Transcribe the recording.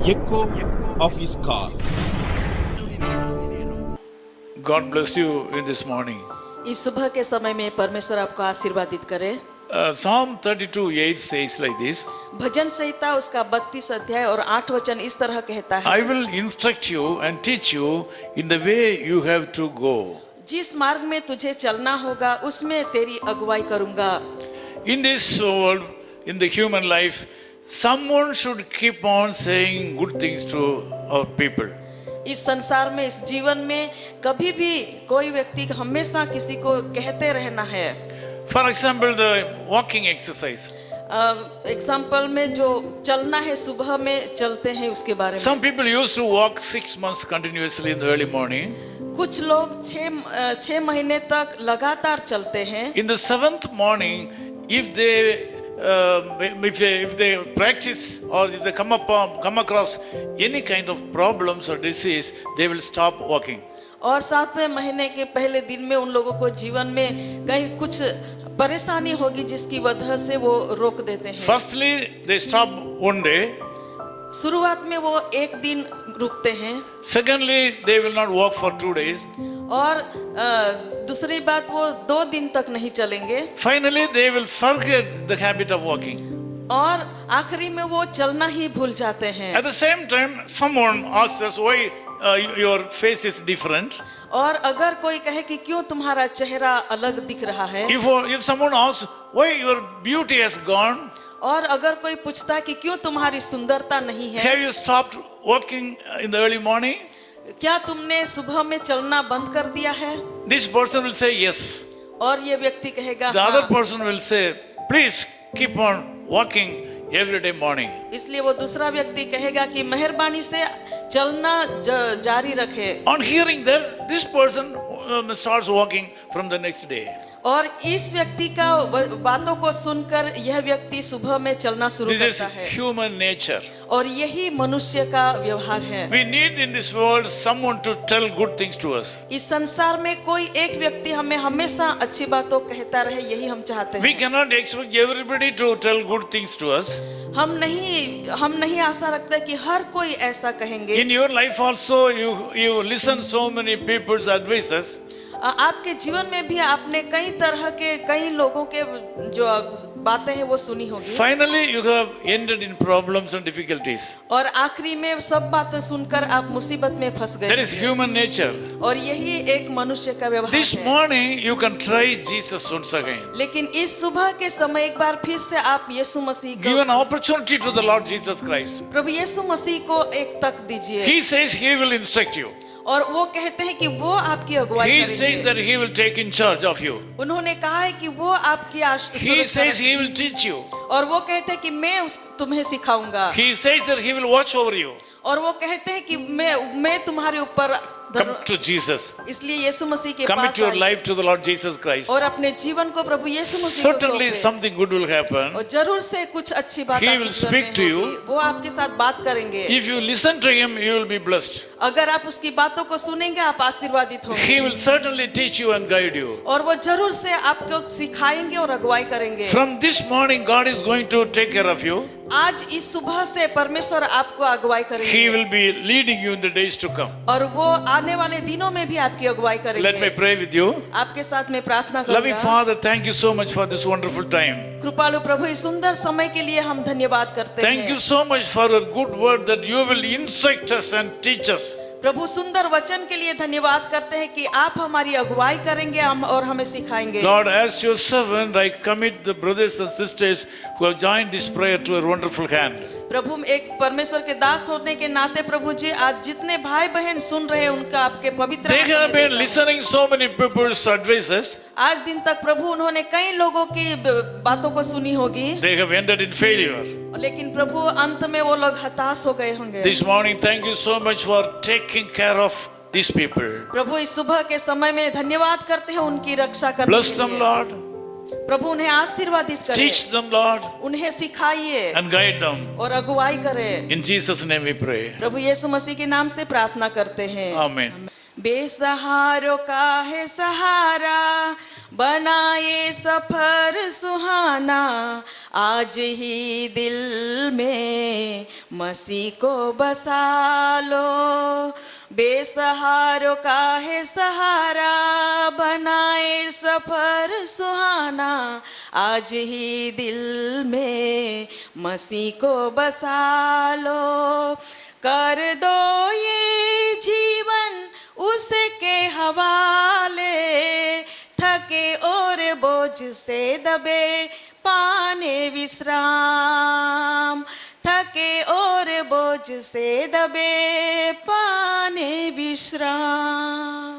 echo of his call. God bless you in this morning. इस सुबह के समय में परमेश्वर आपको आशीर्वादित करे। Psalm 32:8 says like this, भजन संहिता उसका 32 अध्याय और 8 वचन इस तरह कहता है, I will instruct you and teach you in the way you have to go. जिस मार्ग में तुझे चलना होगा उसमें तेरी अगुवाई करूंगा। In this world, in the human life, someone should keep on saying good things to our people. इस संसार में, इस जीवन में कभी भी कोई व्यक्ति हमेशा किसी को कहते रहना है। For example, the walking exercise. Example में जो चलना है, सुबह में चलते हैं उसके बारे में। Some people used to walk 6 months continuously in the early morning. कुछ लोग 6 महीने तक लगातार चलते हैं। In the 7th morning, if they practice or if they come across any kind of problems or disease, they will stop walking. और 7वें महीने के पहले दिन में उन लोगों को जीवन में कहीं कुछ परेशानी होगी जिसकी वजह से वो रोक देते हैं। Firstly, they stop one day. शुरुआत में वो एक दिन रुकते हैं। Secondly, they will not walk for 2 days. और दूसरी बात, वो 2 दिन तक नहीं चलेंगे। Finally, they will forget the habit of walking. और आखिरी में वो चलना ही भूल जाते हैं। At the same time, someone asks us why your face is different. और अगर कोई कहे कि क्यों तुम्हारा चेहरा अलग दिख रहा है, If someone asks why your beauty has gone, और अगर कोई पूछता है कि क्यों तुम्हारी सुंदरता नहीं है, have you stopped walking in the early morning? क्या तुमने सुबह में चलना बंद कर दिया है? This person will say yes. और ये व्यक्ति कहेगा The हाँ। other person will say, please keep on walking every day morning. इसलिए वो दूसरा व्यक्ति कहेगा कि मेहरबानी से चलना जारी रखे। On hearing that, this person starts walking from the next day. और इस व्यक्ति का बातों को सुनकर यह व्यक्ति सुबह में चलना शुरू This is करता है। human nature. और यही मनुष्य का व्यवहार है। We need in this world someone to tell good things to us. इस संसार में कोई एक व्यक्ति हमें हमेशा अच्छी बातों कहता रहे, यही हम चाहते We हैं। cannot expect everybody to tell good things to us. हम नहीं आशा रखते कि हर कोई ऐसा कहेंगे। In your life also, you listen so many people's advices. आपके जीवन में भी आपने कई लोगों के जो बातें हैं वो सुनी होगी। Finally, you have ended in problems and difficulties. और आखिरी में सब बातें सुनकर आप मुसीबत में फंस That गए। is human nature. और यही एक मनुष्य का व्यवहार This है। morning, you can try Jesus once again. लेकिन इस सुबह के समय एक बार फिर से आप यीशु मसीह Give को, an opportunity to the Lord Jesus Christ. प्रभु यीशु मसीह को एक तक दीजिए। He says He will instruct you. और वो कहते हैं कि वो आपकी अगुवाई He says करेंगे। that He will take in charge of you. उन्होंने कहा है कि वो आपकी He says He will teach you. और वो कहते हैं कि मैं तुम्हें सिखाऊंगा। He says that He will watch over you. और वो कहते हैं कि मैं तुम्हारे ऊपर Come to Jesus. इसलिए यीशु मसीह के Commit पास your आइए life to the Lord Jesus Christ. और अपने जीवन को प्रभु यीशु मसीह को Certainly सौंपे। something good will happen. और जरूर से कुछ अच्छी बात He आपके will जीवन speak में to you. होगी। वो आपके साथ बात करेंगे। If you listen to Him, you will be blessed. अगर आप उसकी बातों को सुनेंगे आप आशीर्वादित होंगे। He will certainly teach you and guide you. और वो जरूर से आपको सिखाएंगे और अगुवाई करेंगे। From this morning, God is going to take care of you. आज इस सुबह से परमेश्वर आपको अगुवाई He करेंगे will be leading you in the days to come. और वो आने वाले दिनों में भी आपकी अगुवाई Let me करेंगे। pray with you. आपके साथ में प्रार्थना Loving करूंगा। Father, thank you so much for this wonderful time. कृपालु प्रभु, इस सुंदर समय के लिए हम धन्यवाद करते Thank हैं। you so much for your good word that you will instruct us and teach us. प्रभु, सुंदर वचन के लिए धन्यवाद करते हैं कि आप हमारी अगुवाई करेंगे और हमें सिखाएंगे। Lord, as your servant, I commit the brothers and sisters who have joined this prayer to your wonderful hand. प्रभु, एक परमेश्वर के दास होने के नाते प्रभु जी, आज जितने भाई बहन सुन रहे हैं उनका आपके पवित्र They हाथ में have been देता हूं। listening so many people's advices. आज दिन तक प्रभु उन्होंने कई लोगों की बातों को सुनी होगी, They have ended in failure. लेकिन प्रभु अंत में वो लोग हताश हो गए होंगे। This morning, thank you so much for taking care of these people. प्रभु, इस सुबह के समय में धन्यवाद करते हैं उनकी रक्षा करने Bless के them, लिए। Lord. प्रभु उन्हें आशीर्वादित करें, Teach them, Lord, उन्हें सिखाइए and guide them. और अगुवाई करें। In Jesus' name we pray. प्रभु यीशु मसीह के नाम से प्रार्थना करते हैं। Amen. बेसहारों का है सहारा, बनाए सफर सुहाना, आज ही दिल में मसीह को बसा लो। बेसहारों का है सहारा, बनाए सफर सुहाना, आज ही दिल में मसीह को बसा लो। कर दो ये जीवन उसके हवाले, थके और बोझ से दबे पाने विश्राम, थके और बोझ से दबे पाने विश्राम।